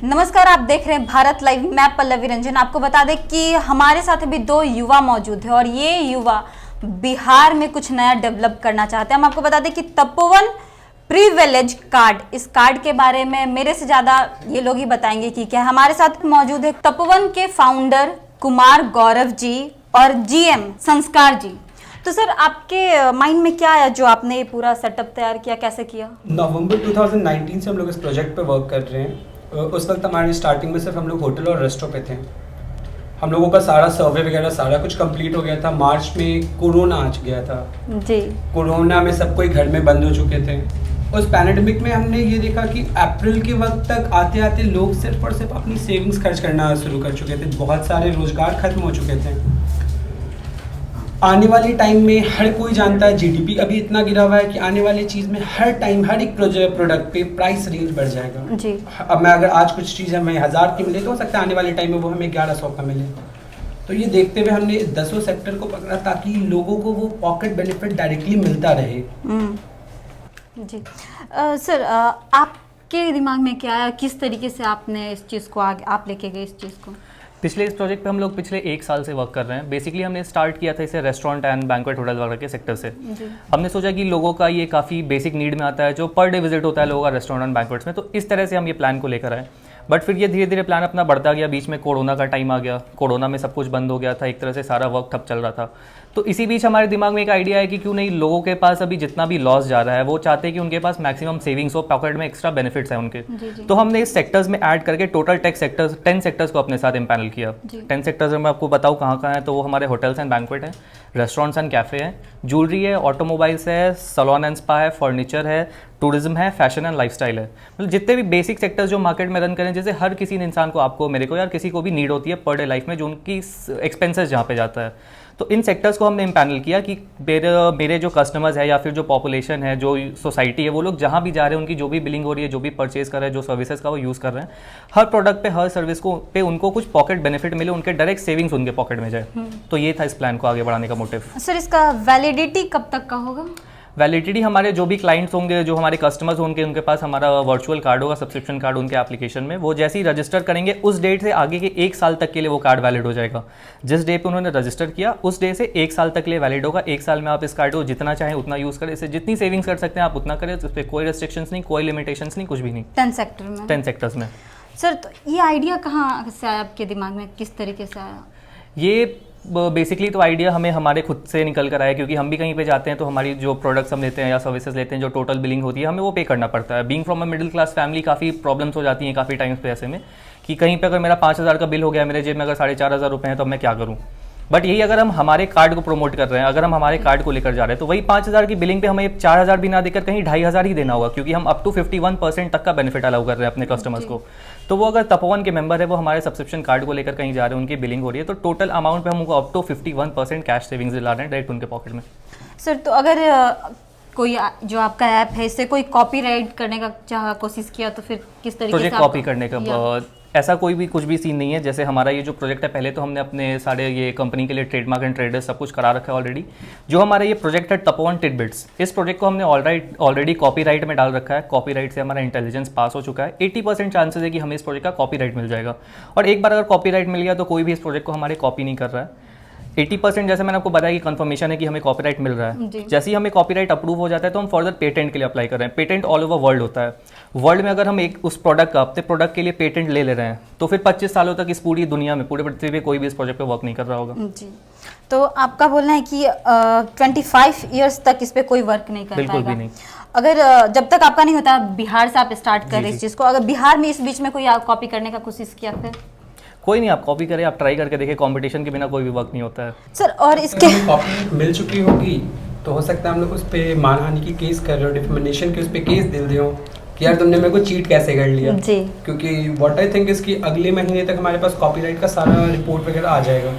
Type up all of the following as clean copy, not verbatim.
नमस्कार, आप देख रहे हैं भारत लाइव। मैं पल्लवी रंजन। आपको बता दें कि हमारे साथ अभी दो युवा मौजूद हैं और ये युवा बिहार में कुछ नया डेवलप करना चाहते हैं। हम आपको बता दें कि तपोवन प्रिविलेज कार्ड, इस कार्ड के बारे में मेरे से ज़्यादा ये लोग ही बताएंगे कि क्या। हमारे साथ मौजूद है तपोवन के फाउंडर कुमार गौरव जी और जीएम संस्कार जी। तो सर, आपके माइंड में क्या आया जो आपने ये पूरा सेटअप तैयार किया, कैसे किया? नवंबर 2019 से हम लोग इस प्रोजेक्ट पे वर्क कर रहे हैं। उस वक्त हमारी स्टार्टिंग में सिर्फ हम लोग होटल और रेस्टों पे थे। हम लोगों का सारा सर्वे वगैरह सारा कुछ कंप्लीट हो गया था। मार्च में कोरोना आ गया था जी। कोरोना में सब कोई घर में बंद हो चुके थे। उस पैंडेमिक में हमने ये देखा कि अप्रैल के वक्त तक आते आते लोग सिर्फ और सिर्फ अपनी सेविंग्स खर्च करना शुरू कर चुके थे। बहुत सारे रोजगार खत्म हो चुके थे। आने वाले टाइम में हर कोई जानता है जीडीपी अभी इतना गिरा हुआ है कि आने वाली चीज़ में हर टाइम हर एक प्रोडक्ट पे प्राइस रेंज बढ़ जाएगा जी। अब मैं अगर आज कुछ चीज़ हमें 1000 की मिले तो हो सकता है आने वाले टाइम में वो हमें 1100 का मिले। तो ये देखते हुए हमने 10 सेक्टर को पकड़ा ताकि लोगों को वो पॉकेट बेनिफिट डायरेक्टली मिलता रहे। जी। सर, आपके दिमाग में क्या है, किस तरीके से आपने इस चीज़ को आगे आप लेके गए इस चीज़ को? पिछले इस प्रोजेक्ट पे हम लोग पिछले 1 साल से वर्क कर रहे हैं। बेसिकली हमने स्टार्ट किया था इसे रेस्टोरेंट एंड बैंक्वेट होटल वगैरह के सेक्टर से। हमने सोचा कि लोगों का ये काफ़ी बेसिक नीड में आता है, जो पर डे विजिट होता है लोगों का रेस्टोरेंट एंड बैंक्वेट्स में। तो इस तरह से हम ये प्लान को लेकर आए। बट फिर ये धीरे धीरे प्लान अपना बढ़ता गया। बीच में कोरोना का टाइम आ गया। कोरोना में सब कुछ बंद हो गया था, एक तरह से सारा वर्क ठप चल रहा था। तो इसी बीच हमारे दिमाग में एक आइडिया है कि क्यों नहीं लोगों के पास अभी जितना भी लॉस जा रहा है वो चाहते हैं कि उनके पास मैक्सिमम सेविंग्स हो, पॉकेट में एक्स्ट्रा बेनिफिट्स हैं उनके। तो हमने इस सेक्टर्स में ऐड करके टोटल 10 सेक्टर्स को अपने साथ इम्पैनल किया। 10 सेक्टर्स में मैं आपको बताऊँ कहाँ कहाँ है, तो वो हमारे होटल्स एंड बैंक्वेट हैं, रेस्टोरेंट्स एंड कैफ़े हैं, ज्वेलरी है, ऑटोमोबाइल्स है, सैलून एंड स्पा है, फर्नीचर है, टूरिज्म है, फैशन एंड लाइफस्टाइल है। मतलब जितने भी बेसिक सेक्टर्स जो मार्केट में रन करें, जैसे हर किसी इंसान को, आपको, मेरे को, यार किसी को भी नीड होती है पर डे लाइफ में, जो उनकी एक्सपेंसेस जहाँ पे जाता है। तो इन सेक्टर्स को हमने इम्पैनल किया कि मेरे जो कस्टमर्स है या फिर जो पॉपुलेशन है, जो सोसाइटी है, वो लोग जहाँ भी जा रहे हैं, उनकी जो भी बिलिंग हो रही है, जो भी परचेज कर रहे हैं, जो सर्विसेज का वो यूज़ कर रहे हैं, हर प्रोडक्ट पे, हर सर्विस को पे उनको कुछ पॉकेट बेनिफिट मिले, उनके डायरेक्ट सेविंग्स उनके पॉकेट में जाए। तो ये था इस प्लान को आगे बढ़ाने का मोटिव। सर, इसका वैलिडिटी कब तक का होगा? वैलिडिटी हमारे जो भी क्लाइंट्स होंगे, जो हमारे कस्टमर्स होंगे, उनके पास हमारा वर्चुअल कार्ड होगा, सब्सक्रिप्शन कार्ड उनके एप्लीकेशन में। वो जैसे ही रजिस्टर करेंगे उस डेट से आगे के 1 साल तक के लिए वो कार्ड वैलिड हो जाएगा। जिस डे पे उन्होंने रजिस्टर किया उस डे से 1 साल तक के लिए वैलिड होगा। 1 साल में आप इस कार्ड को जितना चाहें उतना यूज़ करें, इससे जितनी सेविंग्स कर सकते हैं आप उतना करें। इस पर कोई रेस्ट्रिक्शंस नहीं, कोई लिमिटेशंस नहीं, कुछ भी नहीं। 10 सेक्टर में, 10 सेक्टर्स में। सर, तो ये आइडिया कहाँ से आया आपके दिमाग में, किस तरीके से आया? ये बेसिकली तो आइडिया हमें हमारे खुद से निकल कर आया, क्योंकि हम भी कहीं पे जाते हैं तो हमारी जो प्रोडक्ट्स हम लेते हैं या सर्विसेज लेते हैं, जो टोटल बिलिंग होती है, हमें वो पे करना पड़ता है। Being from a middle class family काफ़ी प्रॉब्लम्स हो जाती हैं काफ़ी टाइम्स पे ऐसे में, कि कहीं पे अगर मेरा 5000 का बिल हो गया, मेरे जेब में अगर 4500 रुपये हैं, तो मैं क्या करूँ। बट यही अगर हम हमारे कार्ड को प्रमोट कर रहे हैं, अगर हम हमारे कार्ड को लेकर जा रहे हैं, तो वही 5000 की बिलिंग पे हमें 4000 भी ना देकर कहीं 2500 ही देना होगा, क्योंकि हम अप टू 51% तक का बेनिफिट अलाउ कर रहे हैं अपने कस्टमर्स को। तो वो अगर तपोवन के मेंबर है, वो हमारे सब्सक्रिप्शन कार्ड को लेकर कहीं जा रहे हैं, उनकी बिलिंग हो रही है, तो टोटल अमाउंट पे हम उनको अप टू 51% कैश सेविंग्स दिला रहे हैं डायरेक्ट उनके पॉकेट में। सर, तो अगर कोई जो आपका ऐप है इससे कोई कॉपीराइट करने का कोशिश किया तो फिर किस तरीके से? प्रोजेक्ट कॉपी करने का ऐसा कोई भी कुछ भी सीन नहीं है। जैसे हमारा ये जो प्रोजेक्ट है, पहले तो हमने अपने सारे ये कंपनी के लिए ट्रेडमार्क एंड ट्रेडर्स सब कुछ करा रखा है ऑलरेडी। जो हमारा ये प्रोजेक्ट है तपोवन टिडबिट्स, इस प्रोजेक्ट को हमने ऑलरेडी कॉपीराइट में डाल रखा है। कॉपीराइट से हमारा इंटेलिजेंस पास हो चुका है। 80% चांसेस है कि हमें इस प्रोजेक्ट का कॉपीराइट मिल जाएगा। और एक बार अगर कॉपीराइट मिल गया तो कोई भी इस प्रोजेक्ट को हमारे कॉपी नहीं कर रहा है। 80% जैसे मैंने आपको बताया कि कंफर्मेशन है कि हमें कॉपीराइट मिल रहा है। जैसे ही हमें कॉपीराइट अप्रूव हो जाता है तो हम फर्दर पेटेंट के लिए अप्लाई कर रहे हैं। पेटेंट ऑल ओवर वर्ल्ड होता है। वर्ल्ड में अगर हम एक उस प्रोडक्ट का, अपने प्रोडक्ट के लिए पेटेंट ले रहे हैं, तो फिर 25 सालों तक इस पूरी दुनिया में, पूरे पृथ्वी पे कोई भी इस प्रोजेक्ट पे वर्क नहीं कर रहा होगा। जी। तो आपका बोलना है कि 25 ईयर्स तक इस पे कोई वर्क नहीं कर बिल्कुल पाएगा? भी नहीं। अगर जब तक आपका नहीं होता, बिहार से आप स्टार्ट कर रहे इस चीज़ को, अगर बिहार में इस बीच में कोई कॉपी करने का कोशिश किया फिर? कोई नहीं, आप कॉपी करें, आप ट्राई करके देखिए, कंपटीशन के बिना कोई भी वर्क नहीं होता है। सर, और इसके कॉपी मिल चुकी होगी तो हो सकता है हम लोग उस पर मानहानि की केस कर रहे हो, डिफेमेशन के उस पर केस दे रहे हो कि यार तुमने मेरे को चीट कैसे कर लिया। जी। क्योंकि व्हाट आई थिंक इसकी अगले महीने तक हमारे पास कॉपीराइट का सारा रिपोर्ट वगैरह आ जाएगा।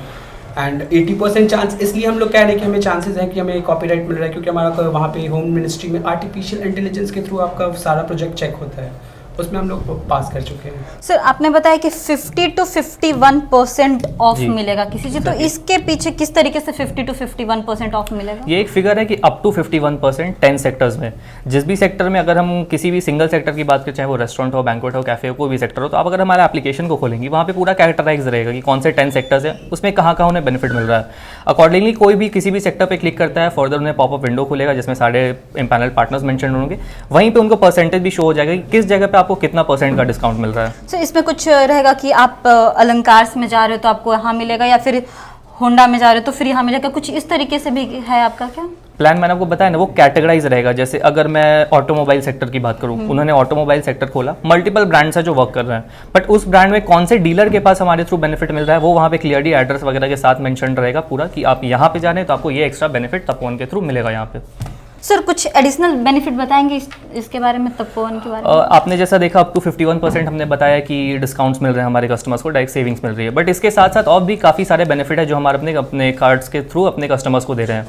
एंड 80% चांस इसलिए हम लोग कह रहे हैं कि हमें चांसेस हैं कि हमें कॉपीराइट मिल रहा है, क्योंकि हमारा वहाँ पे होम मिनिस्ट्री में आर्टिफिशियल इंटेलिजेंस के थ्रू आपका सारा प्रोजेक्ट चेक होता है। उसमें हम लोग पास कर चुके हैं। सर आपने बताया कि 50 to 51% ऑफ जी। मिलेगा किसी चीज, तो इसके पीछे किस तरीके से 50 to 51% ऑफ मिलेगा? ये एक फिगर है कि अप टू 51% 10 सेक्टर्स में, जिस भी सेक्टर में अगर हम किसी भी सिंगल सेक्टर की बात करें, चाहे वो रेस्टोरेंट हो, बैंक्वेट हो, कैफे हो, कोई भी सेक्टर हो, तो आप अगर हमारे एप्लीकेशन को खोलेंगे वहाँ पे पूरा कैरेक्टराइज रहेगा कि कौन से 10 सेक्टर्स हैं, उसमें कहाँ कहाँ उन्हें बेनिफिट मिल रहा है। अकॉर्डिंगली कोई भी किसी भी सेक्टर पे क्लिक करता है, फर्दर उन्हें पॉपअप विंडो खुलेगा जिसमें सारे पैनल पार्टनर्स मेंशन होंगे, वहीं पे उनको परसेंटेज भी शो हो जाएगा कि किस जगह पे आपको कितना परसेंट का डिस्काउंट मिल रहा है। सर इसमें कुछ रहेगा कि आप अलंकार में जा रहे हो तो आपको यहाँ मिलेगा, या फिर होंडा में जा रहे हो तो फिर यहाँ मिलेगा, कुछ इस तरीके से भी है आपका क्या प्लान? मैंने आपको बताया ना, वो कैटेगराइज रहेगा। जैसे अगर मैं ऑटोमोबाइल सेक्टर की बात करूँ, उन्होंने ऑटोमोबाइल सेक्टर खोला, मल्टीपल ब्रांड्स है जो वर्क कर रहे हैं, बट उस ब्रांड में कौन से डीलर के पास हमारे थ्रू बेनिफिट मिल रहा है वो वहाँ पे क्लियरली एड्रेस वगैरह के साथ मेंशन रहेगा पूरा कि आप यहाँ पे जा रहे हैं तो आपको ये एक्स्ट्रा बेनिफिट तपोवन के थ्रू मिलेगा यहाँ पे। सर कुछ एडिशनल बेनिफिट बताएंगे इसके बारे में, तपोवन के बारे में? आपने जैसा देखा अप टू 51% हमने बताया कि डिस्काउंट्स मिल रहे हैं हमारे कस्टमर्स को, डायरेक्ट सेविंग्स मिल रही है, बट इसके साथ साथ और भी काफ़ी सारे बेनिफिट है जो हमारे अपने कार्ड्स के थ्रू अपने कस्टमर्स को दे रहे हैं।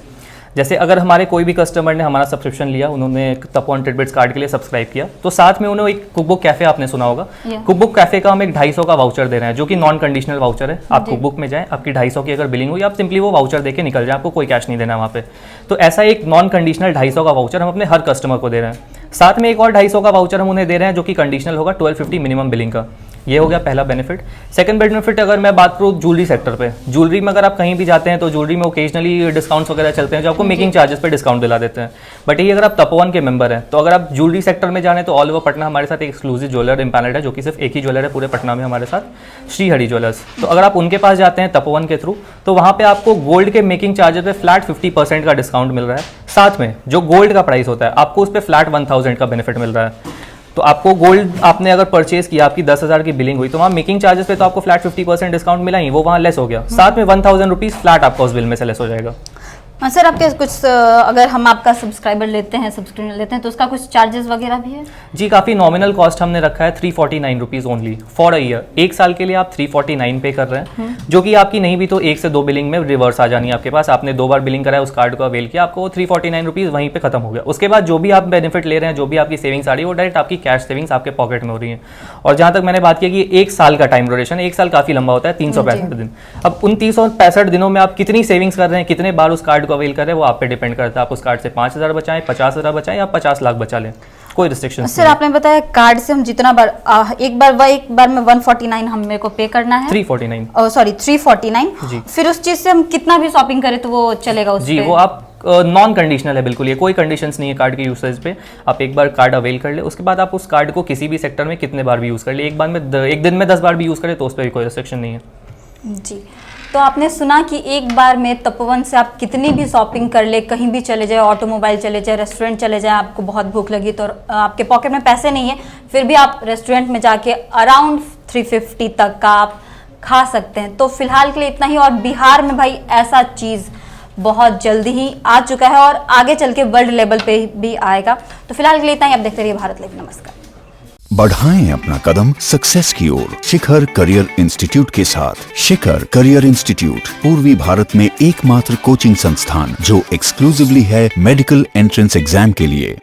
जैसे अगर हमारे कोई भी कस्टमर ने हमारा सब्सक्रिप्शन लिया, उन्होंने तपोवन टिडबिट्स कार्ड के लिए सब्सक्राइब किया, तो साथ में उन्हें एक कुकबुक कैफे, आपने सुना होगा, कुकबुक कैफे का हम एक 250 का वाउचर दे रहे हैं जो कि नॉन कंडीशनल वाउचर है। आप कुकबुक में जाएं, आपकी 250 की अगर बिलिंग हुई, आप सिंपली वो वाउचर देके निकल जाए, आपको कोई कैश नहीं देना वहाँ पे। तो ऐसा एक नॉन कंडीशनल 250 का वाउचर हम अपने हर कस्टमर को दे रहे हैं। साथ में एक और 250 का वाउचर हम उन्हें दे रहे हैं जो कि कंडीशनल होगा 1250 मिनिमम बिलिंग का। ये हो गया पहला बेनिफिट। सेकंड बेनिफिट अगर मैं बात करूँ ज्वेलरी सेक्टर पे, ज्वेलरी में अगर आप कहीं भी जाते हैं तो ज्वेलरी में ओकेजनली डिस्काउंट्स वगैरह चलते हैं जो आपको मेकिंग चार्जेस पे डिस्काउंट दिला देते हैं। बट ये अगर आप तपोवन के मेंबर हैं तो अगर आप ज्वेलरी सेक्टर में जाने तो ऑल ओवर पटना हमारे साथ एक एक्सक्लूसिव ज्वेलर इम्पैनल्ड है जो कि सिर्फ एक ही ज्वेलर है पूरे पटना में हमारे साथ, श्री हरि ज्वेलर्स। तो अगर आप उनके पास जाते हैं तपोवन के थ्रू तो वहाँ पे आपको गोल्ड के मेकिंग चार्जेस पे फ्लैट 50% का डिस्काउंट मिल रहा है। साथ में जो गोल्ड का प्राइस होता है आपको उस पर फ्लैट 1000 का बेनिफिट मिल रहा है। तो आपको गोल्ड आपने अगर परचेज किया, आपकी 10,000 की बिलिंग हुई, तो वहाँ मेकिंग चार्जेस पे तो आपको फ्लैट 50% डिस्काउंट मिला ही, वो वहाँ लेस हो गया। साथ में 1000 रुपीज़ फ्लैट आपका उस बिल में से लेस हो जाएगा। हाँ सर, आपके कुछ अगर हम आपका सब्सक्राइबर लेते हैं, सब्सक्रिप्शन लेते हैं तो उसका कुछ चार्जेस वगैरह भी है? जी, काफ़ी नॉमिनल कॉस्ट हमने रखा है 349 rupees only for a year. एक साल के लिए आप 349 पे कर रहे हैं, जो कि आपकी नहीं भी तो 1 से 2 बिलिंग में रिवर्स आ जानी है आपके पास। आपने 2 बार बिलिंग कराया, उस कार्ड को अवेल किया, आपको 349 रुपीज़ वहीं पे खत्म हो गया। उसके बाद जो भी आप बेनिफिट ले रहे हैं, जो भी आपकी सेविंग्स आ रही है, वो डायरेक्ट आपकी कैश सेविंग्स आपके पॉकेट में हो रही है। और जहाँ तक मैंने बात की कि 1 साल का टाइम ड्यूरेशन, 1 साल काफ़ी लंबा होता है, 365 दिन। अब उन 365 दिनों में आप कितनी सेविंग्स कर रहे हैं, कितने बार उस कार्ड को अवेल कर रहे हैं, वो आप पे डिपेंड करता है। आप उस कार्ड से 5000 बचाएं, 50,000 बचाएं या 50 लाख बचा लें, कोई रिस्ट्रिक्शन। सर आपने बताया कार्ड से हम जितना बार एक बार में 149 हम मेरे को पे करना है, 349 सॉरी 349 जी। फिर उस चीज से हम कितना भी शॉपिंग करें तो वो चलेगा उस जी, पे? वो आप नॉन कंडीशनल है बिल्कुल, ये कोई कंडीशंस नहीं है कार्ड के यूसेज पे। आप एक बार कार्ड अवेल कर ले, उसके बाद आप उस कार्ड को किसी भी सेक्टर में कितने बार भी यूज़ कर ले, एक दिन में 10 बार भी यूज़ करें तो उस पर भी कोई रिस्ट्रिक्शन नहीं है। जी, तो आपने सुना कि एक बार में तपोवन से आप कितनी भी शॉपिंग कर ले, कहीं भी चले जाए, ऑटोमोबाइल चले जाए, रेस्टोरेंट चले जाए, आपको बहुत भूख लगी तो आपके पॉकेट में पैसे नहीं है, फिर भी आप रेस्टोरेंट में जाके अराउंड 350 तक का आप खा सकते हैं। तो फिलहाल के लिए इतना ही। और बिहार में भाई ऐसा चीज़ बहुत जल्दी ही आ चुका है और आगे चल के वर्ल्ड लेवल पे भी आएगा। तो फिलहाल के लिए इतना ही। आप देखते रहिए भारत लाइव। नमस्कार। बढ़ाएं अपना कदम सक्सेस की ओर शिखर करियर इंस्टीट्यूट के साथ। शिखर करियर इंस्टीट्यूट पूर्वी भारत में एकमात्र कोचिंग संस्थान जो एक्सक्लूसिवली है मेडिकल एंट्रेंस एग्जाम के लिए।